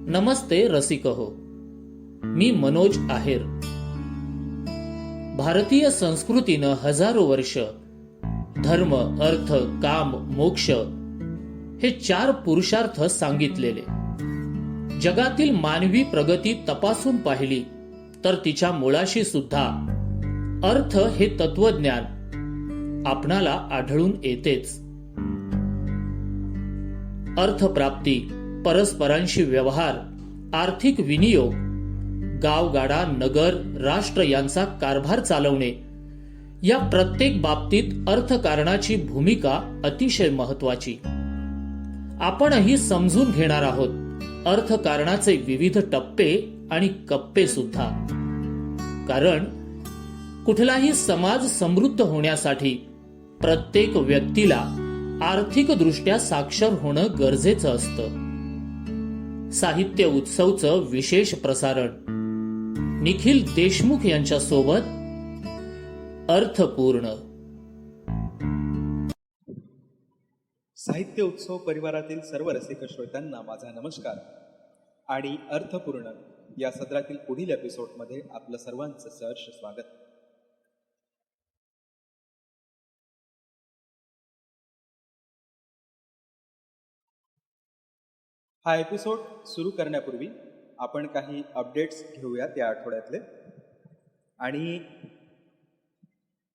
नमस्ते रसिकहो, मी मनोज आहेर. भारतीय संस्कृतीनं हजारो वर्ष धर्म, अर्थ, काम, मोक्ष हे 4 पुरुषार्थ सांगितलेले. जगातील मानवी प्रगती तपासून पाहिली तर तिच्या मुळाशी सुद्धा अर्थ हे तत्वज्ञान आपणाला आढळून येतेच. अर्थप्राप्ती, परस्परांशी व्यवहार, आर्थिक विनियोग, गावगाडा, नगर, राष्ट्र यांचा कारभार चालवणे या प्रत्येक बाबतीत अर्थकारणाची भूमिका अतिशय महत्वाची. आपणही समजून घेणार आहोत अर्थकारणाचे विविध टप्पे आणि कप्पे सुद्धा. कारण कुठलाही समाज समृद्ध होण्यासाठी प्रत्येक व्यक्तीला आर्थिक दृष्ट्या साक्षर होणं गरजेचं असतं. साहित्य उत्सवचं विशेष प्रसारण निखिल देशमुख यांच्या सोबत अर्थपूर्ण. साहित्य उत्सव परिवारातील सर्व रसिक श्रोत्यांना माझा नमस्कार आणि अर्थपूर्ण या सदरातील पुढील एपिसोडमध्ये आपलं सर्वांचं सहर्ष स्वागत. हा एपिसोड सुरू करण्यापूर्वी आपण काही अपडेट्स घेऊयात या आठवड्यातले. आणि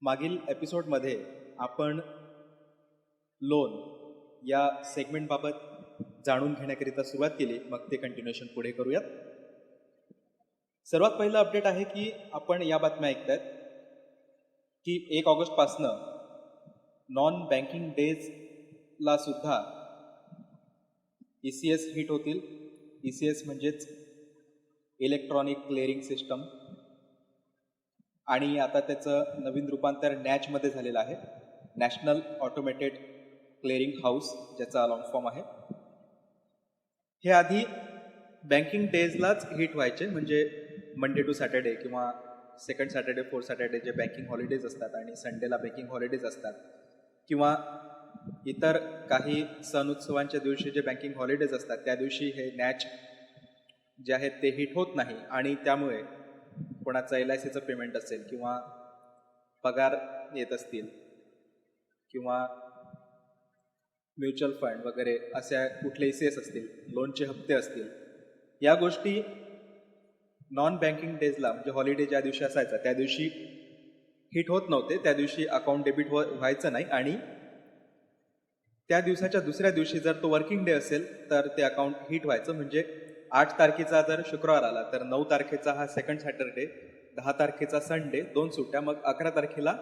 मागील एपिसोडमध्ये आपण लोन या सेगमेंटबाबत जाणून घेण्याकरिता सुरुवात केली, मग ते कंटिन्युएशन पुढे करूयात. सर्वात पहिलं अपडेट आहे की आपण या बातम्या ऐकतायत की 1 ऑगस्टपासनं नॉन बँकिंग डेजला सुद्धा ECS हिट होतील. ECS म्हणजेच इलेक्ट्रॉनिक क्लिअरिंग सिस्टम, आणि आता त्याचं नवीन रूपांतर नॅचमध्ये झालेलं आहे, नॅशनल ऑटोमेटेड क्लिअरिंग हाऊस, ज्याचा लॉंग फॉर्म आहे. हे आधी बँकिंग डेजलाच हिट व्हायचे, म्हणजे मंडे टू सॅटर्डे किंवा सेकंड सॅटर्डे, फोर्थ सॅटर्डे जे बँकिंग हॉलिडेज असतात आणि संडेला बँकिंग हॉलिडेज असतात, किंवा इतर काही सण उत्सवांच्या दिवशी जे बँकिंग हॉलिडेज असतात त्या दिवशी हे नॅच जे आहेत ते हिट होत नाही. आणि त्यामुळे कोणाचं LICचं पेमेंट असेल किंवा पगार येत असतील किंवा म्युच्युअल फंड वगैरे अशा कुठले ECS असतील, लोनचे हप्ते असतील, या गोष्टी नॉन बँकिंग डेजला म्हणजे हॉलिडे ज्या दिवशी असायचा त्या दिवशी हिट होत नव्हते. त्या दिवशी अकाउंट डेबिट व्हायचं नाही, आणि त्या दिवसाच्या दुसऱ्या दिवशी जर तो वर्किंग डे असेल तर ते अकाउंट हिट व्हायचं. म्हणजे 8 तारखेचा जर शुक्रवार आला तर 9 तारखेचा हा सेकंड सॅटरडे, 10 तारखेचा संडे, 2 सुट्ट्या, मग 11 तारखेला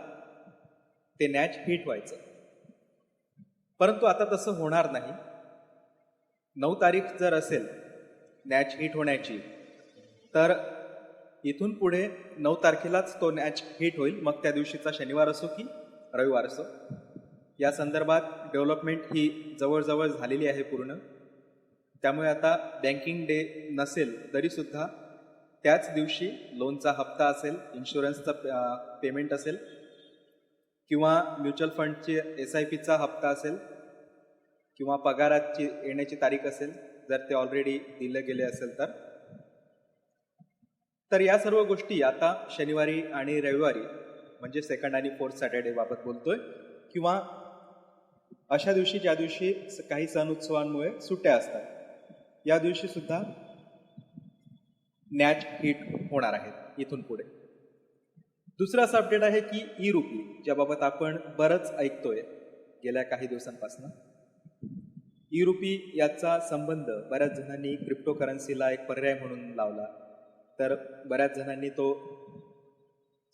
ते नॅच हिट व्हायचं. परंतु आता तसं होणार नाही. 9 तारीख जर असेल नॅच हिट होण्याची तर इथून पुढे 9 तारखेलाच तो नॅच हिट होईल, मग त्या दिवशीचा शनिवार असो की रविवार असो. या संदर्भात डेव्हलपमेंट ही जवळजवळ झालेली आहे पूर्ण. त्यामुळे आता बँकिंग डे नसेल तरीसुद्धा त्याच दिवशी लोनचा हप्ता असेल, इन्शुरन्सचा पेमेंट असेल किंवा म्युच्युअल फंडची SIPचा हप्ता असेल किंवा पगाराची येण्याची तारीख असेल, जर ते ऑलरेडी दिले गेले असेल तर या सर्व गोष्टी आता शनिवारी आणि रविवारी, म्हणजे सेकंड आणि फोर्थ सॅटर्डे बाबत बोलतोय, किंवा अशा दिवशी ज्या दिवशी काही सण उत्सवांमुळे सुट्ट्या असतात, या दिवशी सुद्धा नॅच हिट होणार आहेत इथून पुढे. दुसरं असं अपडेट आहे की ई-रुपी, ज्याबाबत आपण बरंच ऐकतोय गेल्या काही दिवसांपासून. ई-रुपी याचा संबंध बऱ्याच जणांनी क्रिप्टो करन्सीला एक पर्याय म्हणून लावला, तर बऱ्याच जणांनी तो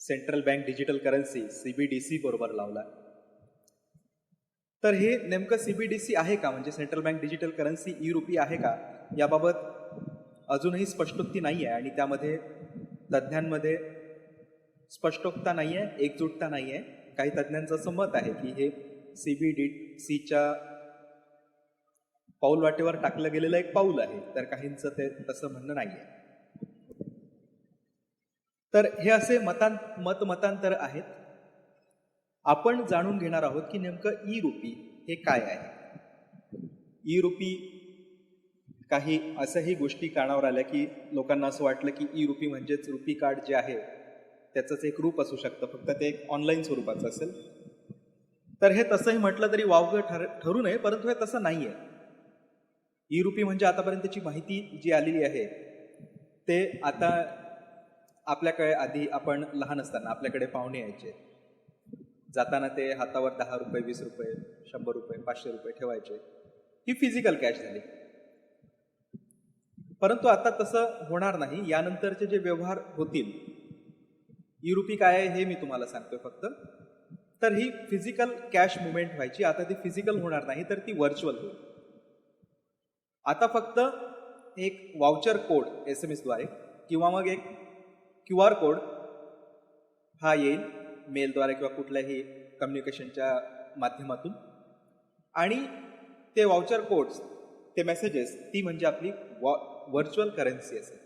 central bank digital currency CBDC बरोबर लावला. तर हे नेमकं CBDC आहे का, म्हणजे central bank digital currency e-RUPI आहे का, याबाबत अजूनही स्पष्टोक्ती नाही आहे. आणि त्यामध्ये तज्ज्ञांमध्ये स्पष्टोक्ता नाही आहे, एकजुटता नाही आहे. काही तज्ज्ञांचं असं मत आहे की हे CBDCच्या पाऊलवाटेवर टाकलं गेलेलं एक पाऊल आहे, तर काहींचं ते तसं म्हणणं नाही आहे. तर हे असे मतमतांतर आहेत. आपण जाणून घेणार आहोत की नेमकं ई-रुपी हे काय आहे. ई-रुपी काही असंही गोष्टी कानावर आल्या की लोकांना असं वाटलं की ई रुपी म्हणजेच रुपी कार्ड जे आहे त्याचंच एक रूप असू शकतं, फक्त ते एक ऑनलाईन स्वरूपाचं असेल. तर हे तसंही म्हटलं तरी वावगं ठरू नये, परंतु हे तसं नाही आहे. ई रुपी म्हणजे आतापर्यंतची माहिती जी आलेली आहे ते आता आपल्याकडे आधी आपण लहान असताना आपल्याकडे पाहुणे यायचे, जाताना ते हातावर 10 रुपये, 20 रुपये, 100 रुपये, 500 रुपये ठेवायचे. ही फिजिकल कॅश झाली. परंतु आता तसं होणार नाही. यानंतरचे जे व्यवहार होतील, ई रुपी काय आहे हे मी तुम्हाला सांगतोय फक्त. तर ही फिजिकल कॅश मुवमेंट व्हायची. आता ती फिजिकल होणार नाही, तर ती व्हर्च्युअल होईल. आता फक्त एक वाउचर कोड SMS द्वारे किंवा मग एक QR कोड हा येईल मेलद्वारे किंवा कुठल्याही कम्युनिकेशनच्या माध्यमातून, आणि ते वाउचर कोड्स, ते मेसेजेस, ती म्हणजे आपली व्हर्च्युअल करन्सी असेल.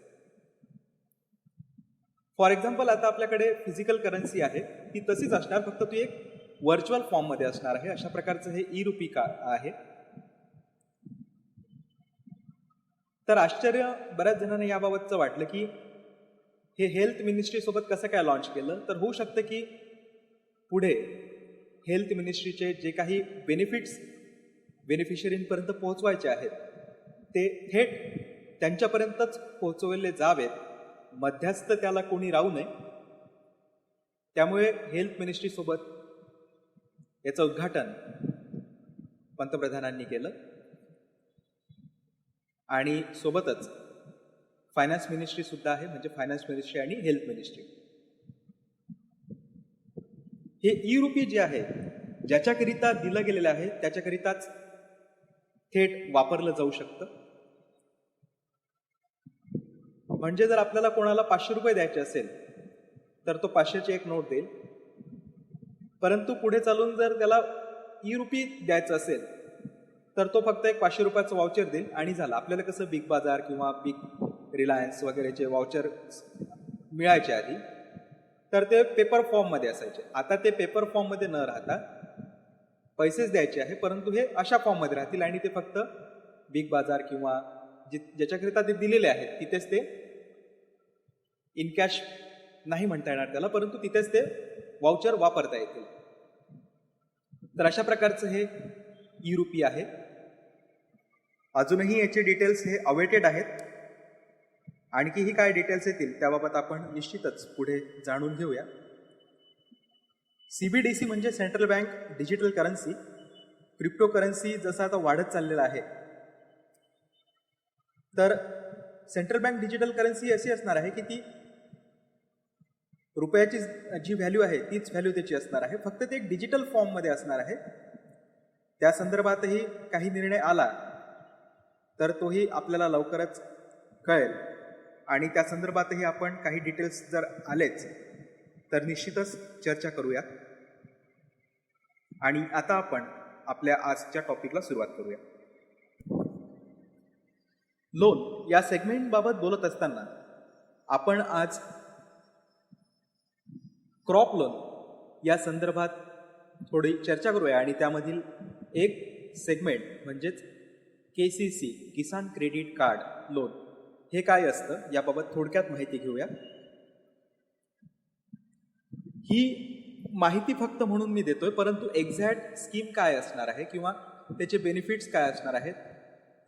फॉर एक्झाम्पल आता आपल्याकडे फिजिकल करन्सी आहे, ती तशीच असणार, फक्त ती एक व्हर्च्युअल फॉर्ममध्ये असणार आहे. अशा प्रकारचं हे ई रुपी आहे. तर आश्चर्य बऱ्याच जणांना याबाबतचं वाटलं की हे हेल्थ मिनिस्ट्री सोबत कसं काय लॉन्च केलं. तर होऊ शकतं की पुढे हेल्थ मिनिस्ट्रीचे जे काही बेनिफिट्स बेनिफिशरींपर्यंत पोहोचवायचे आहेत ते थेट त्यांच्यापर्यंतच पोहोचवले जावेत, मध्यस्थ त्याला कोणी राहू नये. त्यामुळे हेल्थ मिनिस्ट्रीसोबत याचं उद्घाटन पंतप्रधानांनी केलं, आणि सोबतच फायनान्स मिनिस्ट्री सुद्धा आहे, म्हणजे फायनान्स मिनिस्ट्री आणि हेल्थ मिनिस्ट्री. हे ई रुपी जे आहे ज्याच्याकरिता दिलं गेलेलं आहे त्याच्याकरिताच थेट वापरलं जाऊ शकतं. म्हणजे जर आपल्याला कोणाला 500 रुपये द्यायचे असेल तर तो 500ची एक नोट देईल, परंतु पुढे चालून जर त्याला ई रुपी द्यायचं असेल तर तो फक्त एक 500 रुपयाचं वाउचर देईल आणि झालं. आपल्याला कसं बिग बाजार किंवा बिग रिलायन्स वगैरेचे वाउचर मिळायचे आधी, तर ते पेपर फॉर्ममध्ये असायचे. आता ते पेपर फॉर्ममध्ये न राहता पैसेच द्यायचे आहे, परंतु हे अशा फॉर्ममध्ये राहतील आणि ते फक्त बिग बाजार किंवा ज्याच्याकरिता ते दिलेले आहेत तिथेच ते इन कॅश नाही म्हणता येणार त्याला, परंतु तिथेच ते वाउचर वापरता येतील. तर अशा प्रकारचं हे ई रुपी आहे. अजूनही याचे डिटेल्स हे अवेटेड आहेत. आणखीही काय डिटेल्स येतील त्याबाबत आपण निश्चितच पुढे जाणून घेऊया. CBDC म्हणजे central bank digital currency. Crypto currency जसं आता वाढत चाललेलं आहे, तर सेंट्रल बँक डिजिटल करन्सी अशी असणार आहे की ती रुपयाची जी व्हॅल्यू आहे तीच व्हॅल्यू त्याची असणार आहे, फक्त ते एक डिजिटल फॉर्ममध्ये असणार आहे. त्या संदर्भातही काही निर्णय आला तर तोही आपल्याला लवकरच कळेल, आणि त्या संदर्भातही आपण काही डिटेल्स जर आलेच तर निश्चितच चर्चा करूया. आणि आता आपण आपल्या आजच्या टॉपिकला सुरुवात करूया. लोन या सेगमेंटबाबत बोलत असताना आपण आज क्रॉप लोन या संदर्भात थोडी चर्चा करूया, आणि त्यामधील एक सेगमेंट म्हणजेच KCC किसान क्रेडिट कार्ड लोन हे काय असतं याबाबत थोडक्यात माहिती घेऊया. ही माहिती फक्त म्हणून मी देतोय, परंतु एक्झॅक्ट स्कीम काय असणार आहे किंवा त्याचे बेनिफिट्स काय असणार आहेत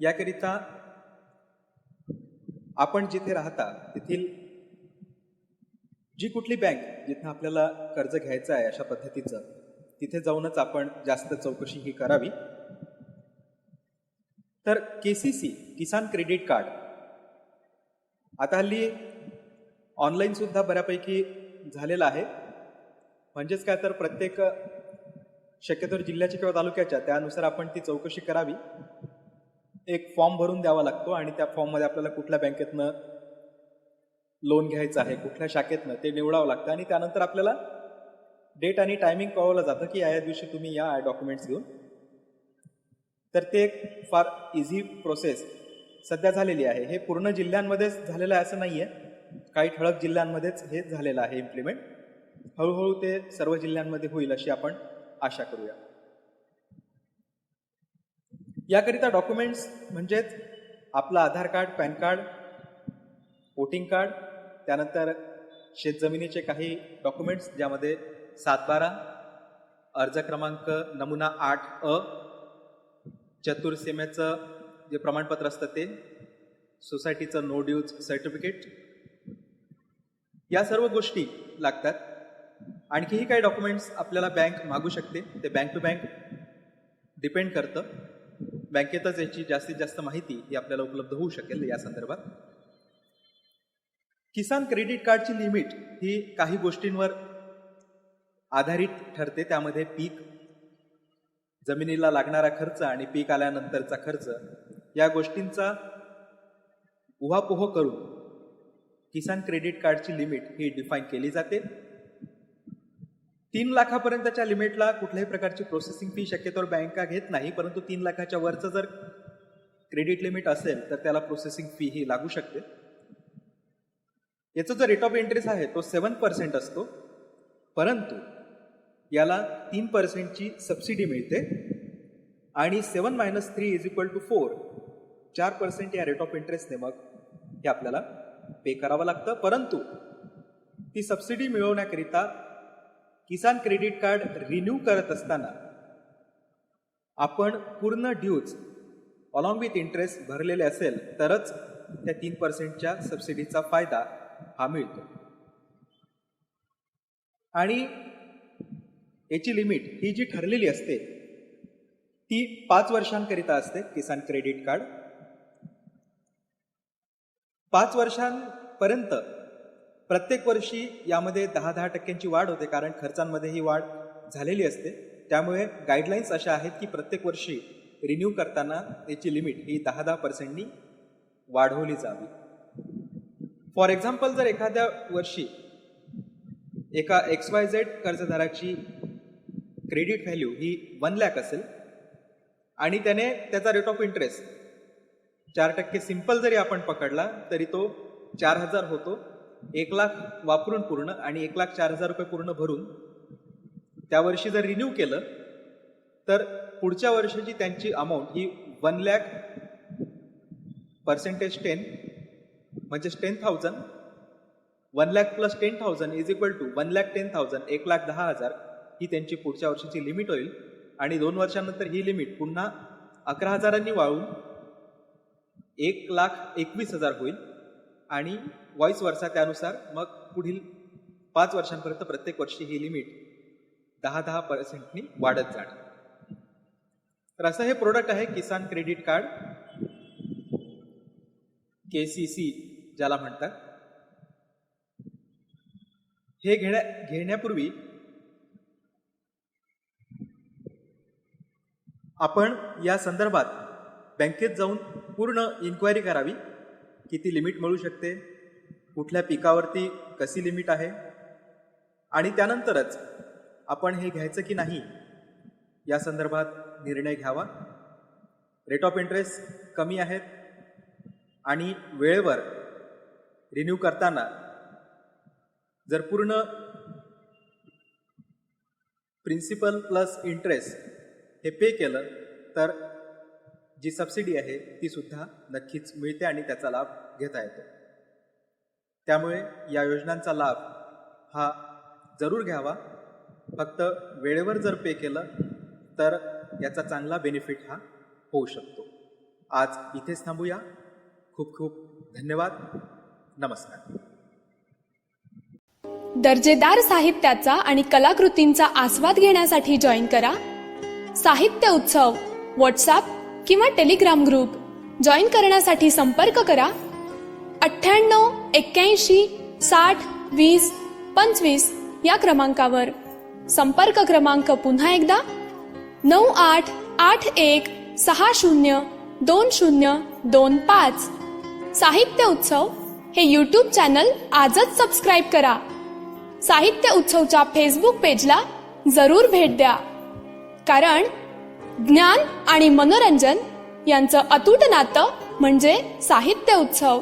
याकरिता आपण जिथे राहता तेथील जी कुठली बँक जिथं आपल्याला कर्ज घ्यायचं आहे अशा पद्धतीचं, तिथे जाऊनच आपण जास्त चौकशी ही करावी. तर KCC किसान क्रेडिट कार्ड आता हल्ली ऑनलाईन सुद्धा बऱ्यापैकी झालेलं आहे. म्हणजेच काय, तर प्रत्येक शक्यतो जिल्ह्याच्या किंवा तालुक्याच्या त्यानुसार आपण ती चौकशी करावी. एक फॉर्म भरून द्यावा लागतो आणि त्या फॉर्ममध्ये आपल्याला कुठल्या बँकेतनं लोन घ्यायचं आहे, कुठल्या शाखेतनं ते निवडावं लागतं, आणि त्यानंतर आपल्याला डेट आणि टायमिंग कळवलं जातं की या दिवशी तुम्ही या डॉक्युमेंट्स घेऊन. तर ते एक फार इझी प्रोसेस सध्या झालेली आहे. हे पूर्ण जिल्ह्यांमध्येच झालेलं आहे असं नाही आहे, काही ठळक जिल्ह्यांमध्येच हे झालेलं आहे इम्प्लिमेंट. हळूहळू ते सर्व जिल्ह्यांमध्ये होईल अशी आपण आशा करूया. याकरिता डॉक्युमेंट्स म्हणजेच आपलं Aadhaar card, PAN card, voting card, त्यानंतर शेतजमिनीचे काही डॉक्युमेंट्स ज्यामध्ये 7/12, अर्ज क्रमांक नमुना 8A, चतुर्सीमेचं जे प्रमाणपत्र असतं ते, सोसायटीचं नो ड्यूज सर्टिफिकेट, या सर्व गोष्टी लागतात. आणखीही काही डॉक्युमेंट्स आपल्याला बँक मागू शकते. ते बँक टू बँक डिपेंड करतं. बँकेतच याची जास्तीत जास्त माहिती ही आपल्याला उपलब्ध होऊ शकेल या संदर्भात. किसान क्रेडिट कार्डची लिमिट ही काही गोष्टींवर आधारित ठरते. त्यामध्ये पीक, जमिनीला लागणारा खर्च आणि पीक आल्यानंतरचा खर्च या गोष्टींचा उहापोह करून किसान क्रेडिट कार्डची लिमिट ही डिफाईन केली जाते. 3 लाखापर्यंतच्या लिमिटला कुठल्याही प्रकारची प्रोसेसिंग फी शक्यतोवर बँका घेत नाही, परंतु 3 लाखाच्या वरचं जर क्रेडिट लिमिट असेल तर त्याला प्रोसेसिंग फी ही लागू शकते. याचा जो रेट ऑफ इंटरेस्ट आहे तो 7% असतो, परंतु याला 3%ची सबसिडी मिळते आणि 7 - 3 = 4, 4% या रेट ऑफ इंटरेस्टने मग हे आपल्याला पे करावं लागतं. परंतु ती सबसिडी मिळवण्याकरिता किसान क्रेडिट कार्ड रिन्यू करत असताना आपण पूर्ण ड्यूज अलॉंग विथ इंटरेस्ट भरलेले असेल तरच त्या 3%च्या सबसिडीचा फायदा हा मिळतो. आणि याची लिमिट ही जी ठरलेली असते ती 5 वर्षांकरिता असते. किसान क्रेडिट कार्ड 5 वर्षांपर्यंत प्रत्येक वर्षी यामध्ये 10% वाढ होते, कारण खर्चांमध्ये ही वाढ झालेली असते. त्यामुळे गाईडलाईन्स अशा आहेत की प्रत्येक वर्षी रिन्यू करताना याची लिमिट ही 10% वाढवली जावी. फॉर एक्झाम्पल, जर एखाद्या वर्षी एका XYZ कर्जदाराची क्रेडिट व्हॅल्यू ही 1 लाख असेल आणि त्याने त्याचा रेट ऑफ इंटरेस्ट 4% सिंपल जरी आपण पकडला तरी तो 4,000 होतो. 1 लाख वापरून पूर्ण आणि 1,04,000 रुपये पूर्ण भरून त्या वर्षी जर रिन्यू केलं तर पुढच्या वर्षीची त्यांची अमाऊंट ही 1 लाख %10 म्हणजे 10,000. 1 लाख + 10,000 = 1,10,000, 1,10,000 ही त्यांची पुढच्या वर्षीची लिमिट होईल. आणि 2 वर्षांनंतर ही लिमिट पुन्हा 11,000 वाढून 1,21,000 होईल आणि व्हॉइस वर्षा त्यानुसार मग पुढील 5 वर्षांपर्यंत प्रत्येक वर्षी ही लिमिट 10% वाढत जाणार. तर असं हे प्रोडक्ट आहे किसान क्रेडिट कार्ड, KCC ज्याला म्हणतात. हे घेण्यापूर्वी आपण या संदर्भात बँकेत जाऊन पूर्ण इन्क्वायरी करावी. किती लिमिट मिळू शकते, कुठल्या पिकावरती कशी लिमिट आहे आणि त्यानंतरच आपण हे घ्यायचं की नाही या संदर्भात निर्णय घ्यावा. रेट ऑफ इंटरेस्ट कमी आहेत आणि वेळेवर रिन्यू करताना जर पूर्ण प्रिन्सिपल प्लस इंटरेस्ट हे पे केलं तर जी सबसिडी आहे ती सुद्धा नक्कीच मिळते आणि त्याचा लाभ घेता येतो. त्यामुळे या योजनांचा लाभ हा जरूर घ्यावा. फक्त वेळेवर जर पे केलं तर याचा चांगला बेनिफिट हा होऊ शकतो. आज इथेच थांबूया. खूप खूप धन्यवाद. नमस्कार. दर्जेदार साहित्याचा आणि कलाकृतींचा आस्वाद घेण्यासाठी जॉईन करा साहित्य उत्सव व्हॉट्सॲप किंवा टेलिग्राम ग्रुप. जॉईन करण्यासाठी संपर्क करा 98 81 60 20 25 या क्रमांकावर. संपर्क क्रमांक पुन्हा एकदा 9881 60 2025. साहित्य उत्सव हे यूट्यूब चॅनल आजच सबस्क्राईब करा. साहित्य उत्सवच्या फेसबुक पेजला जरूर भेट द्या, कारण ज्ञान आणि मनोरंजन यांचं अतूट नातं म्हणजे साहित्य उत्सव.